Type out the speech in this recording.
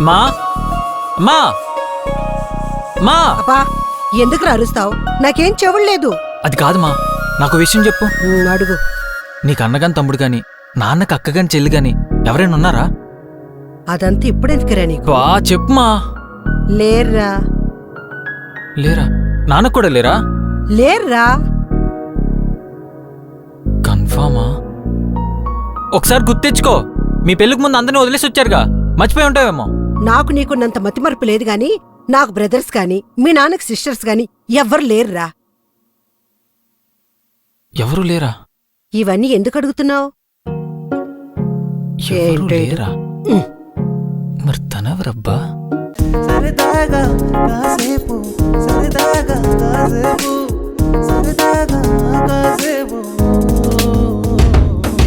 మా మా మా అబ్బా ఎందుకు అరుస్తావు? నాకేం చెవులేదు. అది కాదు మా, నాకు విషయం చెప్పు. అడుగు. నీకు అన్నగాని తమ్ముడు గాని, నాన్నకు అక్కగాని చెల్లి గాని ఎవరైనా ఉన్నారా? అదంతా ఇప్పుడెందుకురా నీకు? బా చెప్పు మా. లేర్రా. లేరా? నాన్నకు కూడా లేరా? లేర్రా. కన్ఫామా? ఒకసారి గుర్తెచ్చుకో, మీ పెళ్ళికి ముందు అందరిని వదిలేసి వచ్చారుగా, మర్చిపోయి ఉంటావేమో. నాకు నీకున్నంత మతిమరుపు లేదు గాని నాకు బ్రదర్స్ గాని మీ నాన్నకి సిస్టర్స్ గాని ఎవ్వరు లేర్రా. ఎవరు లేరా? ఇవన్నీ ఎందుకు అడుగుతున్నావు? ఎవరు లేరా? మరి తనెవరబ్బా? సరదాగా కాసేపు సరదాగా కాసేపు సరదాగా కాసేపు